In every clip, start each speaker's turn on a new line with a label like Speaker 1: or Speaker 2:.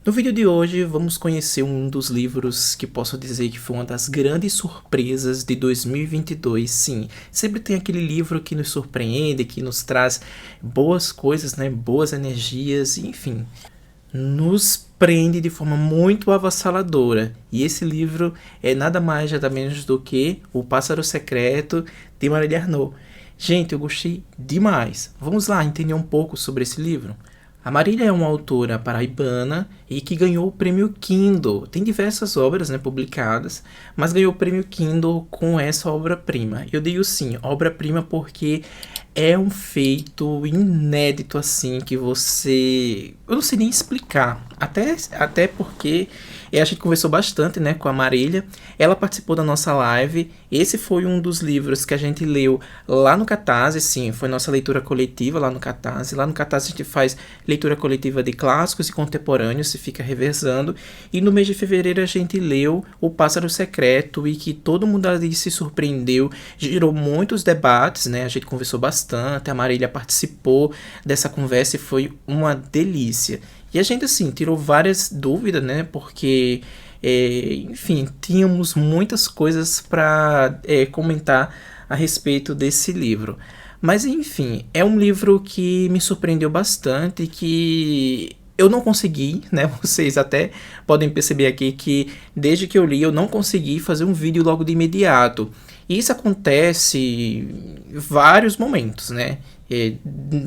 Speaker 1: No vídeo de hoje vamos conhecer um dos livros que posso dizer que foi uma das grandes surpresas de 2022. Sim, sempre tem aquele livro que nos surpreende, que nos traz boas coisas, né? Boas energias, enfim, nos prende de forma muito avassaladora. E esse livro é nada mais, nada menos do que O Pássaro Secreto de Marília Arnaud. Gente, eu gostei demais. Vamos lá entender um pouco sobre esse livro? A Marília é uma autora paraibana e que ganhou o prêmio Kindle. Tem diversas obras, né, publicadas, mas ganhou o prêmio Kindle com essa obra-prima. Eu digo sim, obra-prima porque é um feito inédito assim que você... Eu não sei nem explicar. Até porque a gente conversou bastante, né, com a Marília. Ela participou da nossa live. Esse foi um dos livros que a gente leu lá no Catarse, sim, foi nossa leitura coletiva lá no Catarse. Lá no Catarse a gente faz leitura coletiva de clássicos e contemporâneos, se fica revezando. E no mês de fevereiro a gente leu O Pássaro Secreto e que todo mundo ali se surpreendeu. Gerou muitos debates, né? A gente conversou bastante, a Marília participou dessa conversa e foi uma delícia. E a gente, assim, tirou várias dúvidas, né? Porque, enfim, tínhamos muitas coisas para comentar a respeito desse livro. Mas, enfim, é um livro que me surpreendeu bastante, que eu não consegui, né? Vocês até podem perceber aqui que desde que eu li eu não consegui fazer um vídeo logo de imediato. E isso acontece em vários momentos, né?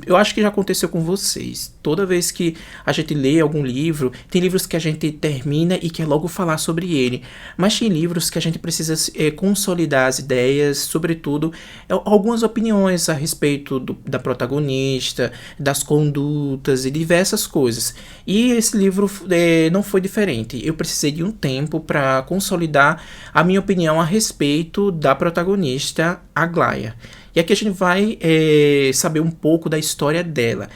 Speaker 1: Eu acho que já aconteceu com vocês. Toda vez que a gente lê algum livro, tem livros que a gente termina e quer logo falar sobre ele. Mas tem livros que a gente precisa consolidar as ideias, sobretudo algumas opiniões a respeito da protagonista, das condutas e diversas coisas. E esse livro não foi diferente. Eu precisei de um tempo para consolidar a minha opinião a respeito da protagonista, Aglaia. E aqui a gente vai saber um pouco da história dela.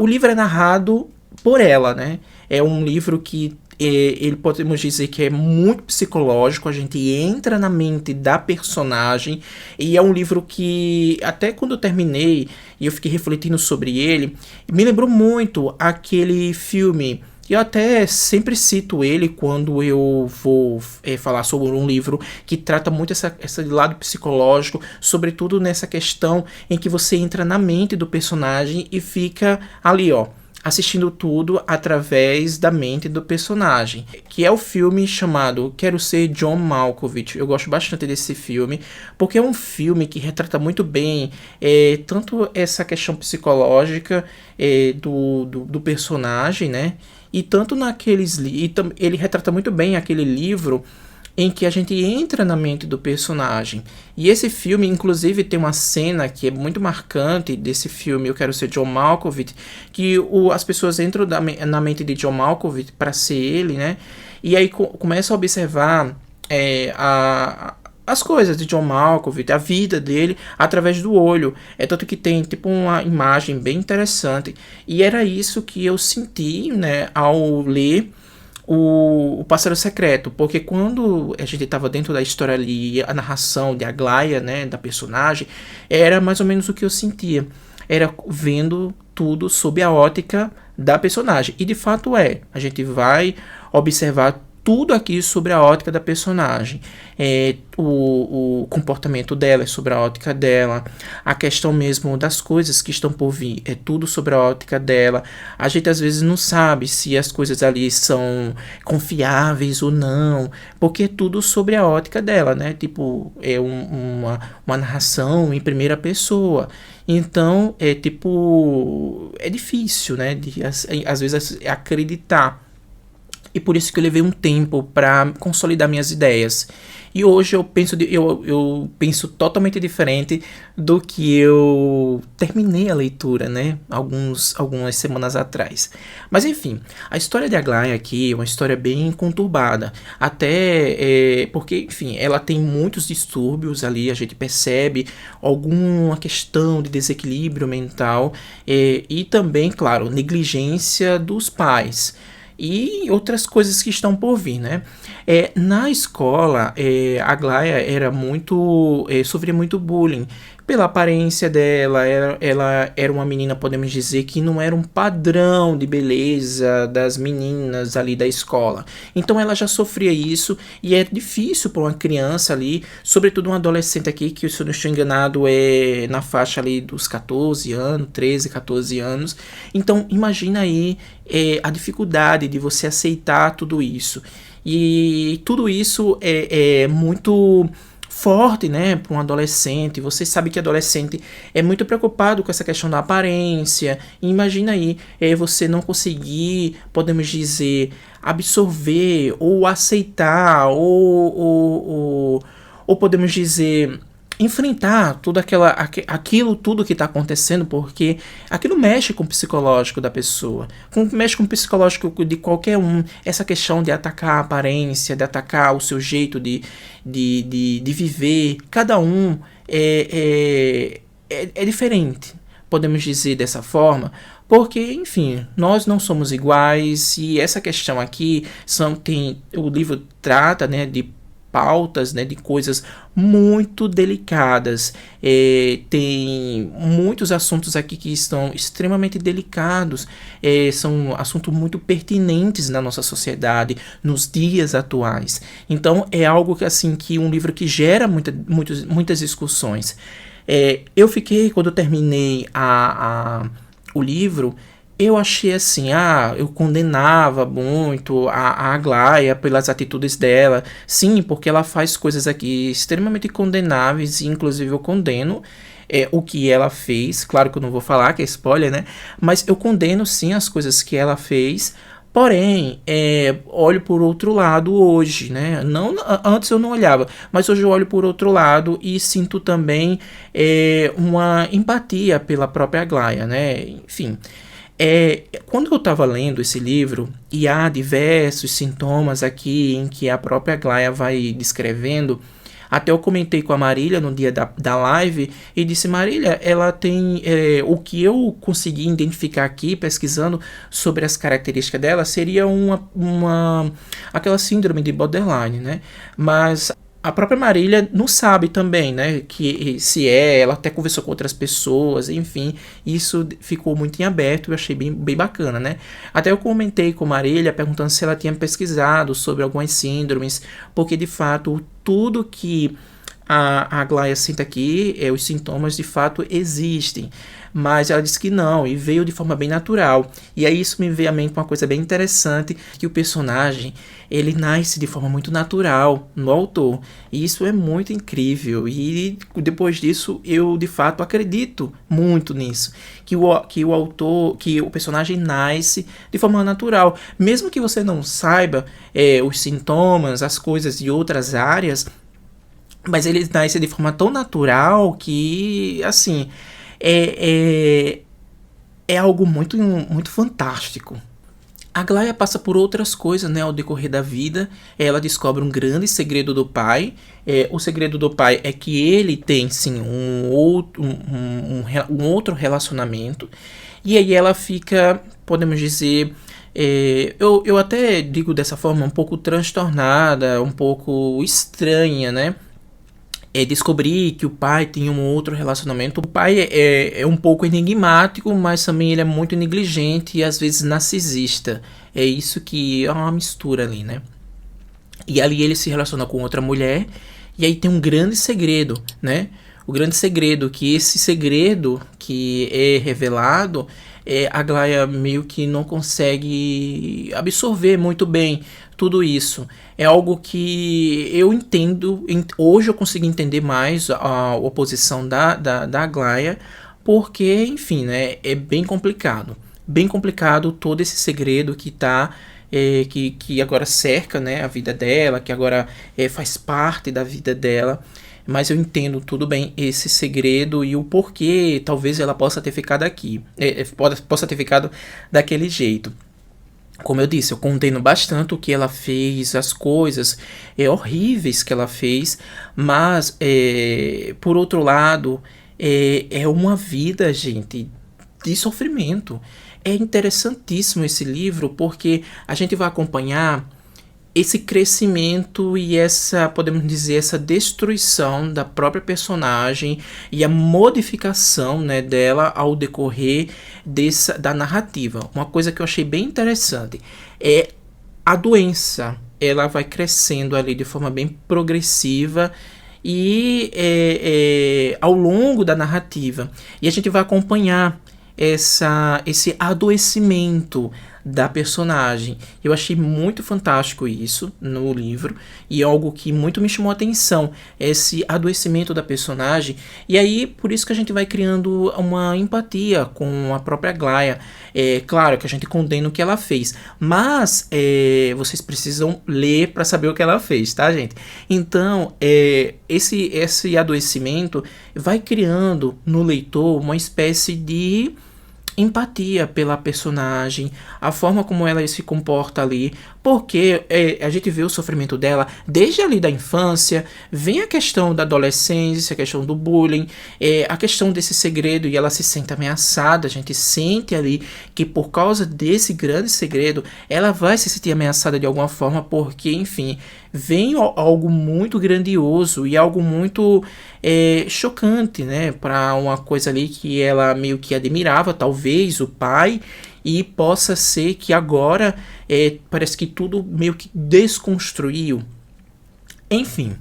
Speaker 1: O livro é narrado por ela, né? É um livro que ele podemos dizer que é muito psicológico, a gente entra na mente da personagem e é um livro que até quando eu terminei e eu fiquei refletindo sobre ele, me lembrou muito aquele filme. Eu até sempre cito ele quando eu vou falar sobre um livro que trata muito esse lado psicológico, sobretudo nessa questão em que você entra na mente do personagem e fica ali, ó, assistindo tudo através da mente do personagem, que é o filme chamado Quero Ser John Malkovich. Eu gosto bastante desse filme, porque é um filme que retrata muito bem tanto essa questão psicológica do personagem, né? E tanto naqueles... ele retrata muito bem aquele livro em que a gente entra na mente do personagem. E esse filme, inclusive, tem uma cena que é muito marcante desse filme, Eu Quero Ser John Malkovich, que as pessoas entram na mente de John Malkovich para ser ele, né? E aí começam a observar as coisas de John Malkovich, a vida dele, através do olho. É tanto que tem tipo uma imagem bem interessante. E era isso que eu senti, né, ao ler o Pássaro Secreto, porque quando a gente estava dentro da história ali, a narração de Aglaia, né, da personagem, era mais ou menos o que eu sentia. Era vendo tudo sob a ótica da personagem. E de fato a gente vai observar tudo aqui sobre a ótica da personagem. O comportamento dela é sobre a ótica dela. A questão mesmo das coisas que estão por vir é tudo sobre a ótica dela. A gente às vezes não sabe se as coisas ali são confiáveis ou não, porque é tudo sobre a ótica dela, né? Tipo, uma narração em primeira pessoa. Então, é difícil, né? Às vezes acreditar. E por isso que eu levei um tempo para consolidar minhas ideias. E hoje eu penso totalmente diferente do que eu terminei a leitura, né? Algumas semanas atrás. Mas enfim, a história de Aglaia aqui é uma história bem conturbada. Até porque, enfim, ela tem muitos distúrbios ali, a gente percebe alguma questão de desequilíbrio mental e também, claro, negligência dos pais e outras coisas que estão por vir, né? Na escola, a Aglaia era sofria muito bullying, pela aparência dela, ela era uma menina, podemos dizer, que não era um padrão de beleza das meninas ali da escola. Então ela já sofria isso e é difícil para uma criança ali, sobretudo um adolescente aqui, que se eu não estou enganado é na faixa ali dos 14 anos, 13, 14 anos. Então imagina aí a dificuldade de você aceitar tudo isso. E tudo isso é muito forte, né, para um adolescente. Você sabe que adolescente é muito preocupado com essa questão da aparência. E imagina aí, você não conseguir, podemos dizer, absorver ou aceitar ou podemos dizer enfrentar aquilo tudo que está acontecendo, porque aquilo mexe com o psicológico da pessoa, mexe com o psicológico de qualquer um. Essa questão de atacar a aparência, de atacar o seu jeito de viver, cada um é diferente, podemos dizer dessa forma, porque, enfim, nós não somos iguais, e essa questão aqui o livro trata, né, de pautas, né, de coisas muito delicadas. Tem muitos assuntos aqui que estão extremamente delicados, são assuntos muito pertinentes na nossa sociedade, nos dias atuais. Então é algo que, assim, que um livro que gera muitas discussões. Eu fiquei, quando eu terminei o livro, eu achei assim, eu condenava muito a Aglaia pelas atitudes dela. Sim, porque ela faz coisas aqui extremamente condenáveis, e inclusive eu condeno o que ela fez. Claro que eu não vou falar, que é spoiler, né? Mas eu condeno sim as coisas que ela fez. Porém, olho por outro lado hoje, né? Não, antes eu não olhava, mas hoje eu olho por outro lado e sinto também uma empatia pela própria Aglaia, né? Enfim. Quando eu estava lendo esse livro, e há diversos sintomas aqui em que a própria Aglaia vai descrevendo, até eu comentei com a Marília no dia da live e disse: Marília, ela tem o que eu consegui identificar aqui pesquisando sobre as características dela seria aquela síndrome de borderline, né? Mas a própria Marília não sabe também, né, que se ela até conversou com outras pessoas, enfim, isso ficou muito em aberto e eu achei bem bacana, né. Até eu comentei com a Marília perguntando se ela tinha pesquisado sobre algumas síndromes, porque de fato tudo que a Aglaia sente aqui, os sintomas de fato existem, mas ela disse que não, e veio de forma bem natural. E aí isso me veio à mente uma coisa bem interessante, que o personagem, ele nasce de forma muito natural no autor, e isso é muito incrível, e depois disso eu de fato acredito muito nisso, que o autor, que o personagem nasce de forma natural, mesmo que você não saiba os sintomas, as coisas de outras áreas, mas ele nasce de forma tão natural que, assim, é algo muito fantástico. A Aglaia passa por outras coisas, né, ao decorrer da vida. Ela descobre um grande segredo do pai. O segredo do pai é que ele tem, sim, um outro relacionamento. E aí ela fica, podemos dizer... eu até digo dessa forma, um pouco transtornada, um pouco estranha, né? Descobrir que o pai tem um outro relacionamento. O pai é um pouco enigmático, mas também ele é muito negligente e às vezes narcisista. É isso que é uma mistura ali, né? E ali ele se relaciona com outra mulher, e aí tem um grande segredo, né? O grande segredo, que esse segredo que é revelado, a Aglaia meio que não consegue absorver muito bem tudo isso. É algo que eu entendo, hoje eu consigo entender mais a oposição da Aglaia, porque, enfim, né, é bem complicado. Bem complicado todo esse segredo que tá... que agora cerca, né, a vida dela, que agora faz parte da vida dela. Mas eu entendo tudo bem esse segredo e o porquê talvez ela possa ter ficado aqui, possa ter ficado daquele jeito. Como eu disse, eu condeno bastante o que ela fez, as coisas horríveis que ela fez, mas por outro lado, é uma vida, gente, de sofrimento. É interessantíssimo esse livro porque a gente vai acompanhar esse crescimento e essa, podemos dizer, essa destruição da própria personagem e a modificação, né, dela ao decorrer da narrativa. Uma coisa que eu achei bem interessante é a doença. Ela vai crescendo ali de forma bem progressiva e ao longo da narrativa. E a gente vai acompanhar esse adoecimento da personagem. Eu achei muito fantástico isso no livro e é algo que muito me chamou a atenção, esse adoecimento da personagem. E aí, por isso que a gente vai criando uma empatia com a própria Aglaia. É claro que a gente condena o que ela fez, mas vocês precisam ler para saber o que ela fez, tá, gente? Então, esse adoecimento vai criando no leitor uma espécie de empatia pela personagem, a forma como ela se comporta ali, porque a gente vê o sofrimento dela desde ali da infância, vem a questão da adolescência, a questão do bullying, a questão desse segredo e ela se sente ameaçada, a gente sente ali que por causa desse grande segredo, ela vai se sentir ameaçada de alguma forma, porque, enfim, vem algo muito grandioso e algo muito chocante, né, para uma coisa ali que ela meio que admirava, talvez, o pai, e possa ser que agora parece que tudo meio que desconstruiu. Enfim,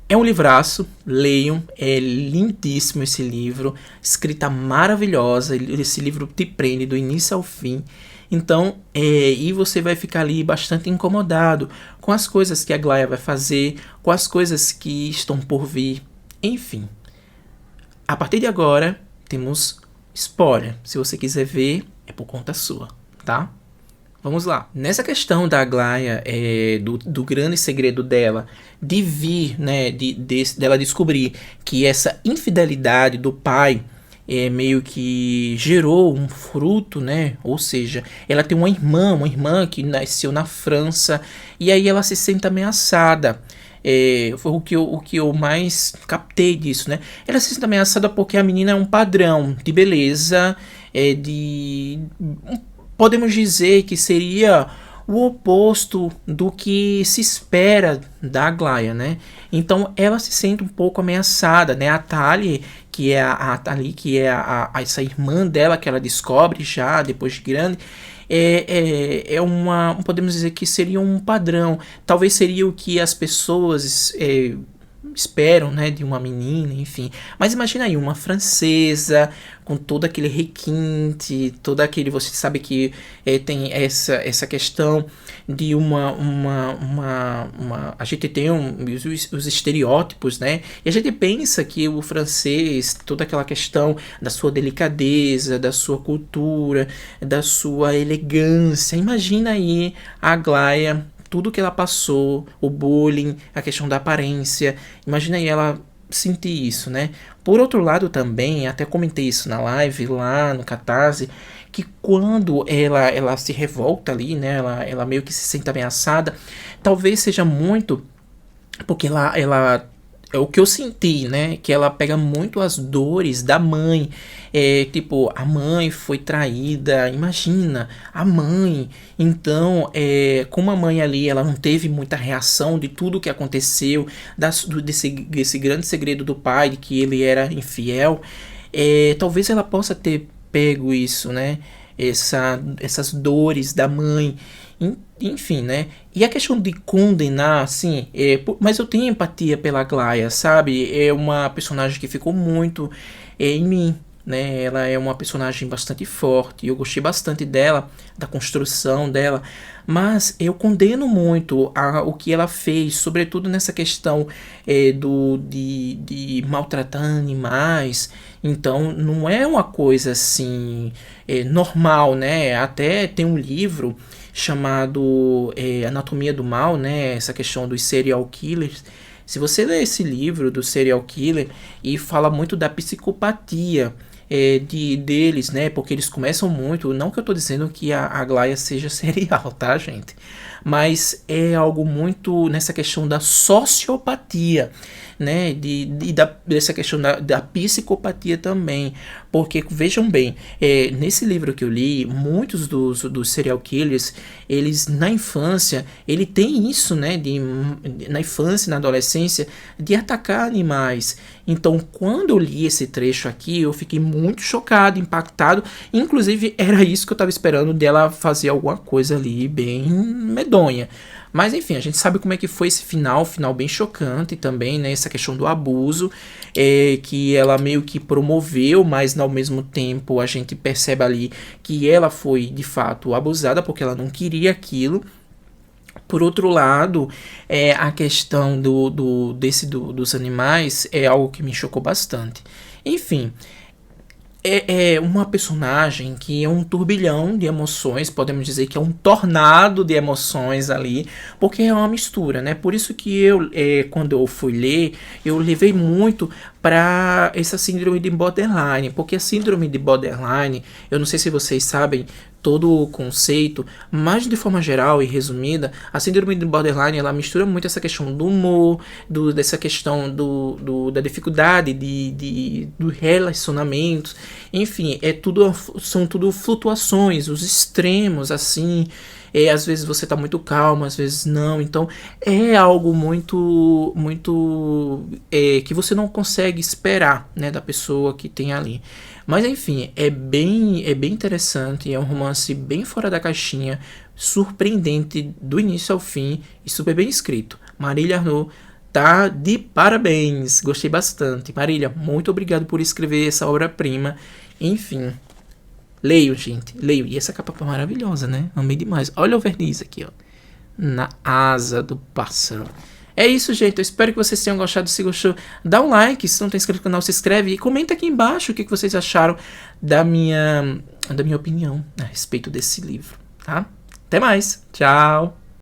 Speaker 1: é um livraço, leiam, é lindíssimo esse livro, escrita maravilhosa, esse livro te prende do início ao fim. Então, e você vai ficar ali bastante incomodado com as coisas que a Aglaia vai fazer, com as coisas que estão por vir, enfim. A partir de agora, temos spoiler. Se você quiser ver, é por conta sua, tá? Vamos lá. Nessa questão da Aglaia, do grande segredo dela, de vir, né, dela descobrir que essa infidelidade do pai meio que gerou um fruto, né? Ou seja, ela tem uma irmã que nasceu na França, e aí ela se sente ameaçada. Foi o que eu mais captei disso, né? Ela se sente ameaçada porque a menina é um padrão de beleza, podemos dizer que seria o oposto do que se espera da Aglaia, né? Então ela se sente um pouco ameaçada, né? A Thalie, que é a Thalie, que é essa irmã dela que ela descobre já depois de grande, podemos dizer que seria um padrão. Talvez seria o que as pessoas esperam, né, de uma menina, enfim. Mas imagina aí, uma francesa com todo aquele requinte, todo aquele, você sabe que tem essa questão de a gente tem os estereótipos, né? E a gente pensa que o francês, toda aquela questão da sua delicadeza, da sua cultura, da sua elegância. Imagina aí a Aglaia, tudo que ela passou, o bullying, a questão da aparência. Imagina aí ela sentir isso, né? Por outro lado também, até comentei isso na live lá no Catarse, que quando ela se revolta ali, né? Ela meio que se sente ameaçada, talvez seja muito porque ela é o que eu senti, né? Que ela pega muito as dores da mãe. Tipo, a mãe foi traída. Imagina, a mãe. Então, como a mãe ali, ela não teve muita reação de tudo que aconteceu, desse grande segredo do pai, de que ele era infiel. Talvez ela possa ter pego isso, né? Essas dores da mãe. Enfim, né? E a questão de condenar, assim, mas eu tenho empatia pela Aglaia, sabe? É uma personagem que ficou muito em mim, né? Ela é uma personagem bastante forte, eu gostei bastante dela, da construção dela, mas eu condeno muito o que ela fez, sobretudo nessa questão de maltratar animais. Então, não é uma coisa assim normal, né? Até tem um livro chamado Anatomia do Mal, né? Essa questão dos serial killers. Se você ler esse livro do serial killer, e fala muito da psicopatia deles, né? Porque eles começam muito. Não que eu tô dizendo que a Aglaia seja serial, tá, gente? Mas é algo muito nessa questão da sociopatia, né, dessa questão da psicopatia também, porque vejam bem, nesse livro que eu li, muitos dos serial killers, eles na infância, ele tem isso, né, na infância, na adolescência, de atacar animais. Então, quando eu li esse trecho aqui, eu fiquei muito chocado, impactado, inclusive era isso que eu estava esperando dela fazer alguma coisa ali bem medonha. Mas enfim, a gente sabe como é que foi esse final bem chocante também, né? Essa questão do abuso, que ela meio que promoveu, mas ao mesmo tempo a gente percebe ali que ela foi de fato abusada porque ela não queria aquilo. Por outro lado, a questão dos animais é algo que me chocou bastante. Enfim, é uma personagem que é um turbilhão de emoções, podemos dizer que é um tornado de emoções ali, porque é uma mistura, né? Por isso que quando eu fui ler, eu levei muito para essa síndrome de borderline, porque a síndrome de borderline, eu não sei se vocês sabem todo o conceito, mas de forma geral e resumida, a síndrome de borderline ela mistura muito essa questão do humor, dessa questão da dificuldade do relacionamento, enfim, são tudo flutuações, os extremos assim. Às vezes você tá muito calmo, às vezes não. Então é algo muito que você não consegue esperar, né, da pessoa que tem ali. Mas enfim, é bem interessante, é um romance bem fora da caixinha, surpreendente do início ao fim e super bem escrito. Marília Arnaud tá de parabéns, gostei bastante. Marília, muito obrigado por escrever essa obra-prima. Enfim, leio, gente, leio. E essa capa é maravilhosa, né? Amei demais. Olha o verniz aqui, ó, na asa do pássaro. É isso, gente. Eu espero que vocês tenham gostado. Se gostou, dá um like. Se não está inscrito no canal, se inscreve. E comenta aqui embaixo o que vocês acharam da minha opinião a respeito desse livro, tá? Até mais. Tchau.